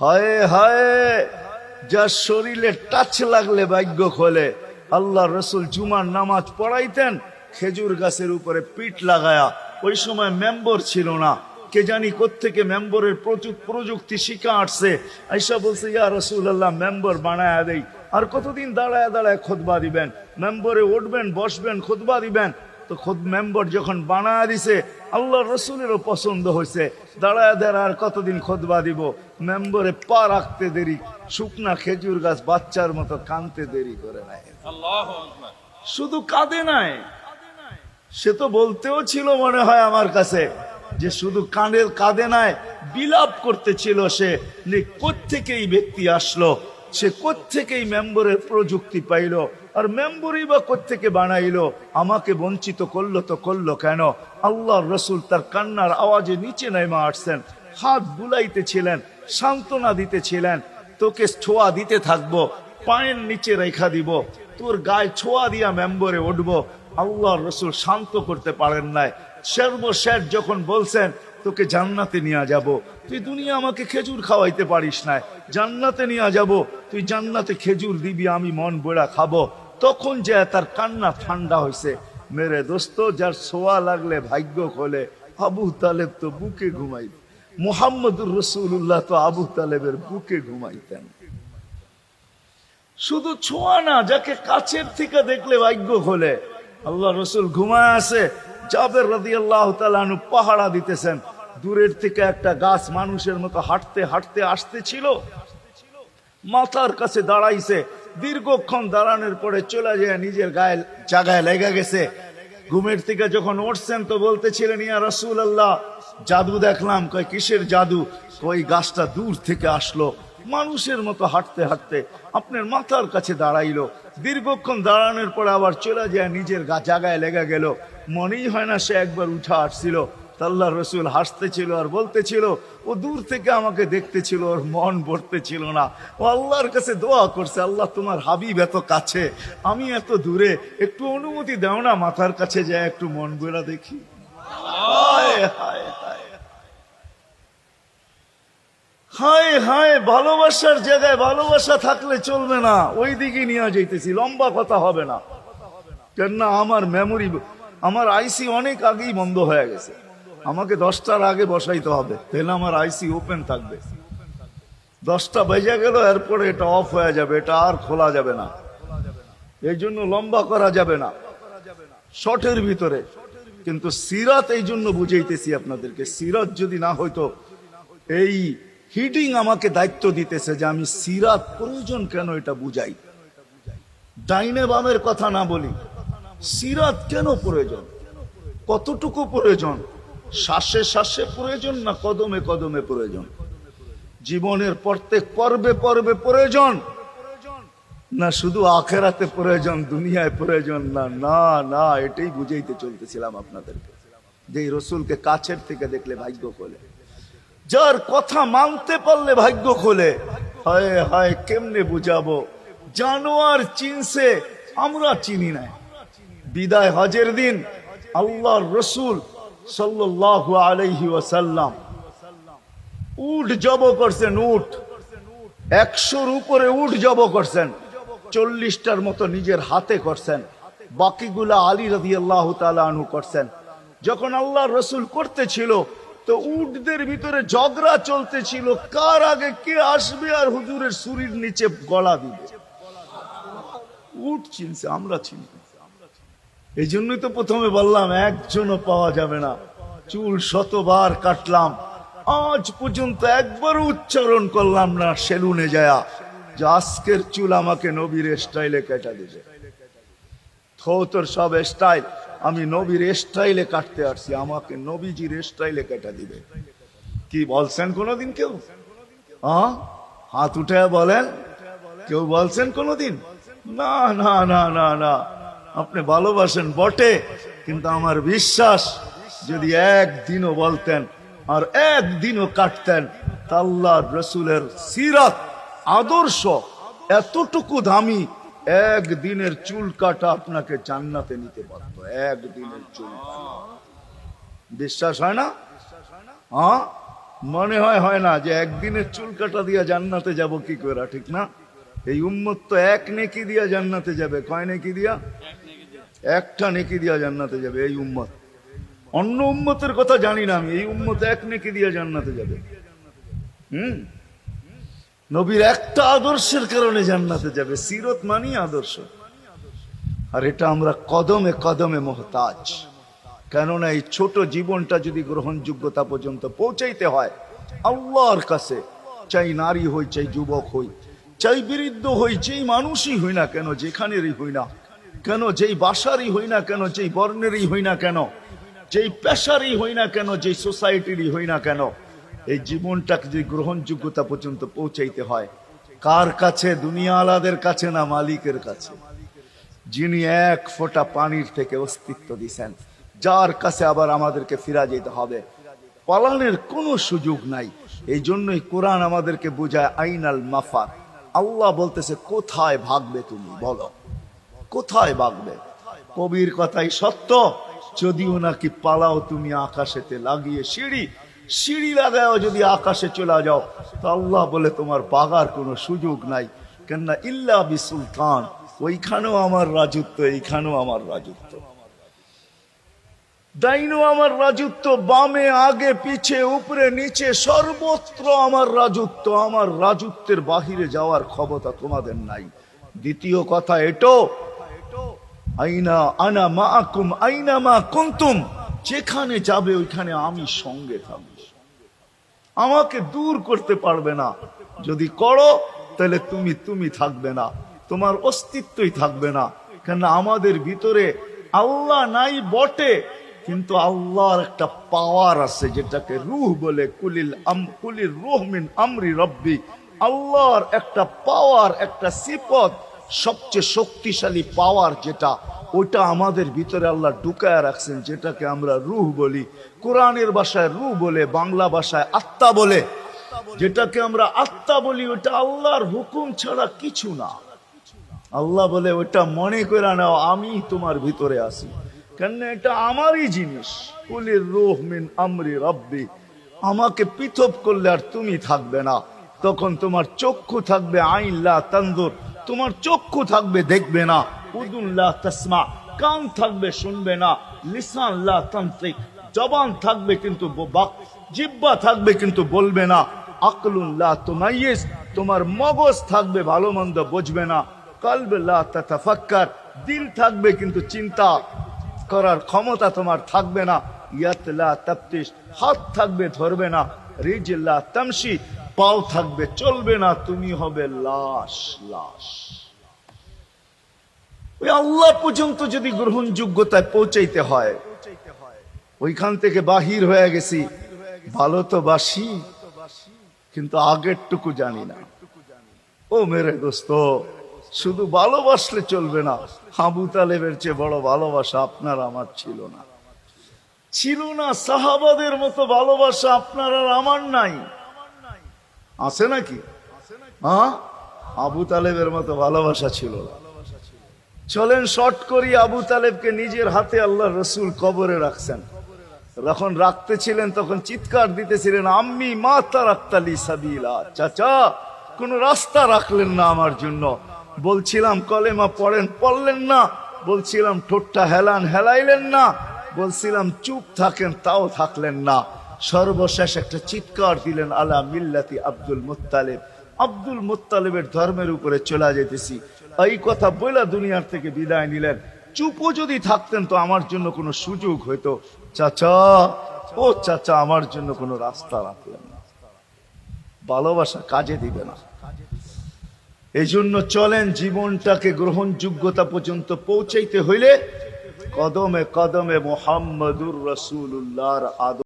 হায় হায়, যার শরীরে টাচ লাগলে ভাগ্য খোলে। আল্লাহ রসুল জুমার নামাজ পড়াইতেন খেজুর গাছের উপরে পিঠ লাগায়া। ওই সময় মেম্বর ছিল না, কে জানি কোত্থেকে মেম্বরের প্রযুক্তি শিখা আসছে। আইসা বলছে, ইয়া রাসূলুল্লাহ, মেম্বর বানায়া দেই। আর কতদিন দাঁড়ায় দাঁড়ায় খুতবা দিবেন? মেম্বরে উঠবেন, বসবেন, খুতবা দিবেন। তো মেম্বর যখন বানায়া দিছে, আল্লাহ রসুলেরও পছন্দ হয়েছে। দাঁড়ায় দাঁড়ায় আর কতদিন খুতবা দিব? মেম্বরে পা রাখতে দেরি, শুকনা খেজুর গাছ বাচ্চার মতো কানতে দেরি করে নাই। শুধু কাঁদে নাই, সে তো বলতেও ছিল মনে হয় আমার কাছে যে শুধু কাঁদে নাই, বিলাপ করতেছিল সে। কোত্থেকে এই ব্যক্তি আসলো, সে কোত্থেকেই মেম্বরের প্রযুক্তি পাইলো, আর মেম্বরই বা কোত্থেকে বানাইলো, আমাকে বঞ্চিত করলো তো করলো কেন? আল্লাহ রসুল তার কান্নার আওয়াজে নিচে নেমে আসছেন, হাত বুলাইতেছিলেন, সান্ত্বনা দিতেছিলেন। তোকে ছোঁয়া দিতে থাকবো, পায়ের নিচে রেখা দিব, তোর গায়ে ছোঁয়া দিয়া মেম্বরে উঠবো। আল্লাহ রসুল শান্ত করতে পারেন নাই। সর্বশেষ যখন বলছেন, তোকে জান্নাতে নিয়ে যাব, তুই দুনিয়া আমাকে খেজুর খাওয়াইতে পারিস না, জান্নাতে নিয়ে যাব, তুই জান্নাতে খেজুর দিবি, আমি মন বড়া খাবো। তখন যে তার কান্না ঠান্ডা হয়েছে। মেরে দোস্ত, যার ছোঁয়া লাগলে ভাগ্য খোলে, আবু তালেব তো বুকে ঘুমাইত। মুহাম্মদুর রাসূলুল্লাহ তো আবু তালেবের বুকে ঘুমাইতেন। শুধু ছোঁয়া না, যাকে কাছের থেকে দেখলে ভাগ্য খোলে। আল্লাহ রসুল ঘুমায় আছে, জাবের রাদিয়াল্লাহু তাআলা আনহু পাহারা দিতেছেন। দূরের থেকে একটা গাছ মানুষের মতো হাঁটতে হাঁটতে আসতেছিল, মাথার কাছে দাঁড়াইছে। দীর্ঘক্ষণ দাঁড়ানোর পরে চলে যায় নিজের গায়ে জায়গায় লেগে গেছে। ঘুমের থেকে যখন উঠছেন তো বলতেছিলেন, ইয়া রাসূলুল্লাহ, জাদু দেখলাম। কয়, কিসের জাদু? কই, গাছটা দূর থেকে আসলো, মানুষের মতো হাঁটতে হাঁটতে আপনার মাথার কাছে দাঁড়াইলো। দীর্ঘক্ষণ দাঁড়ানোর পরে আবার চলে যায় নিজের জায়গায় লেগে গেল। মনেই হয় না সে একবার উঠা আসছিল। আল্লাহ রসুল হাসতেছিল আর বলতেছিল, ও দূর থেকে আমাকে দেখতেছিল, ওর মন ভরতেছিল না। ও আল্লাহর কাছে দোয়া করছে, আল্লাহ তোমার হাবিব এত কাছে, আমি এত দূরে, একটু অনুমতি দাও না, মাথার কাছে যায় একটু মন ভরা দেখি। হায় হায় হায় হায় হায়, ভালোবাসার জায়গায় ভালোবাসা থাকলে চলবে না, ওই দিকে নিয়ে যাইতেছি। লম্বা কথা হবে না, কেননা আমার মেমোরি, আমার আইসি অনেক আগেই বন্ধ হয়ে গেছে। আমাকে 10টার আগে বসাইতে হবে, তাহলে আমার আইসি ওপেন থাকবে। 10টা বেজে গেল, এরপরে এটা অফ হয়ে যাবে, এটা আর খোলা যাবে না। এই জন্য লম্বা করা যাবে না, শর্টের ভিতরে। কিন্তু সিরাত এই জন্য বুঝাইতেছি আপনাদেরকে, সিরাত যদি না হইতো, এই হিডিং আমাকে দায়িত্ব দিতেছে যে আমি সিরাত প্রয়োজন কেন এটা বুঝাই। ডাইনে বামের কথা না বলি, সিরাত কেন প্রয়োজন, কতটুকু প্রয়োজন, শ্বাসে শ্বাসে প্রয়োজন না কদমে কদমে প্রয়োজন, জীবনের প্রত্যেক পর্বে পর্বে প্রয়োজন, না শুধু আখেরাতে প্রয়োজন, দুনিয়ায় প্রয়োজন না? না না, এটাই বুঝাইতে চলতেছিলাম আপনাদেরকে, যে এই রসুলকে কাছের থেকে দেখলে ভাগ্য খোলে, যার কথা মানতে পারলে ভাগ্য খোলে। হায় হায়, কেমনে বুঝাবো? জানোয়ার চিনছে, আমরা চিনি না। বিদায় হজের দিন আল্লাহর রসুল সাল্লাল্লাহু আলাইহি ওয়াসাল্লাম উট জব করছেন, উট 100-র উপরে উট জব করছেন। 40টার মতো নিজের হাতে করছেন, বাকিগুলা আলী রাদিয়াল্লাহু তাআলা আনহু করছেন। যখন আল্লাহর রসুল করতেছিল তো উটদের ভিতরে ঝগড়া চলতেছিল, কার আগে কে আসবে আর হুজুরের শরীর নিচে গলা দিবে। উট চিনছে, আমরা চিনি। এই জন্যই তো প্রথমে বললাম, একজনও পাওয়া যাবে না। চুল শতবার কাটলাম, আজ পর্যন্ত একবারও উচ্চারণ করলাম না সেলুনে যায়া যে আজকের চুল আমাকে নবীর স্টাইলে কেটে দিবে। তোর সব স্টাইল, আমি নবীর স্টাইলে কাটতে আসছি, আমাকে নবীজির স্টাইলে কেটে দিবে। কি বলছেন কোনদিন কেউ? হাত উঠে বলেন, কেউ বলছেন কোনদিন? না না না না না, আপনি ভালোবাসেন বটে, কিন্তু আমার বিশ্বাস যদি একদিনও বলতেন আর একদিনও কাটতেন, আল্লাহর রসুলের সিরাত আদর্শ এতটুকু দামি, একদিনের চুল কাটা আপনাকে জান্নাতে নিতে পারত। একদিনের চুল কাটা, বিশ্বাস হয় না? মনে হয় না যে একদিনের চুল কাটা দিয়া জান্নাতে যাব কি করে, ঠিক না? এই উম্মত তো এক নেকি দিয়া জান্নাতে যাবে। কয় নেকি দিয়া? একটা নেকি দিয়া জান্নাতে যাবে এই উম্মত। অন্য উম্মতের কথা জানি না আমি, এই উম্মত এক নেকি দিয়া জান্নাতে যাবে। নবীর একটা আদর্শের কারণে জান্নাতে যাবে। সিরত মানি আদর্শ, আর এটা আমরা কদমে কদমে মোহতাজ। কেননা এই ছোট জীবনটা যদি গ্রহণযোগ্যতা পর্যন্ত পৌঁছাইতে হয় আল্লাহর কাছে, চাই নারী হই, চাই যুবক হই, চাই বৃদ্ধ হই, যেই মানুষই হই না কেন, যেখানেরই হই না কেন, যেই বাসারই হই না কেন, যেই বর্ণেরই হই না কেন, যেই পেশারই হই না কেন, যেই সোসাইটিরই হই না কেন, এই জীবনটাকে যদি গ্রহণযোগ্যতা পর্যন্ত পৌঁছাইতে হয় কার কাছে? দুনিয়া আলাদের কাছে না, মালিকের কাছে, যিনি এক ফোঁটা পানির থেকে অস্তিত্ব দিছেন, যার কাছে আবার আমাদেরকে ফিরা যেতে হবে। পালানোর কোনো সুযোগ নাই। এই জন্যই কোরআন আমাদেরকে বোঝায় আইনাল মাফার। আল্লাহ বলতেছে কোথায় ভাগবে তুমি, বলো কোথায় ভাগবে? কবির কথাই সত্য, যদিও নাকি পালাও তুমি আকাশেতে লাগিয়ে সিঁড়ি লাগাও, যদি আকাশে চলে যাও তো আল্লাহ বলে তোমার পাগার কোনো সুযোগ নাই। কেননা ইল্লা বিসুলতান, ওইখানেও আমার রাজত্ব, এইখানেও আমার রাজত্ব, ডাইনো আমার রাজত্ব, বামে আগে পিছে উপরে নিচে সর্বত্র আমার রাজত্ব। আমার রাজত্বের বাহিরে যাওয়ার ক্ষমতা তোমাদের নাই। দ্বিতীয় কথা এটো, আইনা আনা মাআকুম আইনা মা কুনতুম, যেখানে যাবে ওইখানে আমি সঙ্গে থাকব, আমাকে দূর করতে পারবে না। যদি করো তাহলে তুমি থাকবে না, তোমার অস্তিত্বই থাকবে না। কেন আমাদের ভিতরে আল্লাহ নাই বটে, কিন্তু আল্লাহর একটা পাওয়ার আছে যেটাকে রূহ বলে। কুলির রূহ মিন আমরি রব্বি, আল্লাহর একটা পাওয়ার, একটা সিফত, সবচেয়ে শক্তিশালী পাওয়ার যেটা, ওটা আমাদের ভিতরে আল্লাহ ঢুকায় রাখছেন, যেটাকে আমরা রূহ বলি। কোরআনের ভাষায় রূহ বলে, বাংলা ভাষায় আত্মা বলে। যেটাকে আমরা আত্মা বলি ওটা আল্লাহর হুকুম ছাড়া কিছু না। আল্লাহ বলে ওটা মনে করে নাও আমি তোমার ভিতরে আছি, কেন এটা আমারই জিনিস। কুলির রূহ মিন আমরি রব্বি, আমাকে পৃথক করলে আর তুমি থাকবে না। তখন তোমার চক্ষু থাকবে আইন লা তানজুর, তোমার চক্ষু থাকবে দেখবে না। উযুন লা তাসমা, কান থাকবে শুনবে না। লিসান লা তানতিক, জবান থাকবে কিন্তু জিহ্বা থাকবে কিন্তু বলবে না। আকলুন লা তুমাইয়িজ, তোমার মগজ থাকবে ভালো মন্দ বুঝবে না। কলব লা তাতাফাক্কার, দিল থাকবে কিন্তু চিন্তা করার ক্ষমতা তোমার থাকবে না। ইয়াত লা তাফতিশ, হাত থাকবে ধরবে না। রিজল লা তামশি, পাও থাকবে চলবে না। তুমি হবে লাশ। ওই আল্লাহ পর্যন্ত যদি গ্রহণযোগ্যতায় পৌঁছাইতে হয়, ওইখান থেকে বাহির হয়ে গেছি। ভালো তো বাসি, কিন্তু আগেরটুকু জানি না। ও মেরে দোস্ত, শুধু ভালোবাসলে চলবে না। আবু তালেবের চেয়ে বড় ভালোবাসা আপনার আমার ছিল না। সাহাবাদের মতো ভালোবাসা আপনার আর আমার নাই। আছে নাকি? হ্যাঁ, আবু তালেবের মতো ভালোবাসা ছিল না। চলেন শর্ট করি। আবু তালেবকে নিজের হাতে আল্লাহ রসুল কবরে রাখছেন। যখন রাখতেছিলেন তখন চিৎকার দিতেছিলেন, আম্মি মা তারাক্তালি সাবিলা, চাচা কোন রাস্তা রাখলেন না আমার জন্য। বলছিলাম কলেমা পড়লেন না। বলছিলাম ঠোঁটটা হেলাইলেন না। বলছিলাম চুপ থাকেন, তাও থাকলেন না। সর্বশেষ একটা চিৎকার দিলেন, আলা মিল্লাতি আব্দুল মুত্তালিব, আব্দুল মুত্তালিবের ধর্মের উপরে চলে যেতেছি। এই কথা বলে দুনিয়ার থেকে বিদায় নিলেন। চুপও যদি থাকতেন তো আমার জন্য কোনো সুযোগ হইতো। চাচা, ও চাচা, আমার জন্য কোনো রাস্তা রাখলেন না। ভালোবাসা কাজে দিবে না। এই জন্য চলেন, জীবনটাকে গ্রহণযোগ্যতা পর্যন্ত পৌঁছাইতে হইলে কদমে কদমে মুহাম্মদুর রাসূলুল্লাহর আদর্শ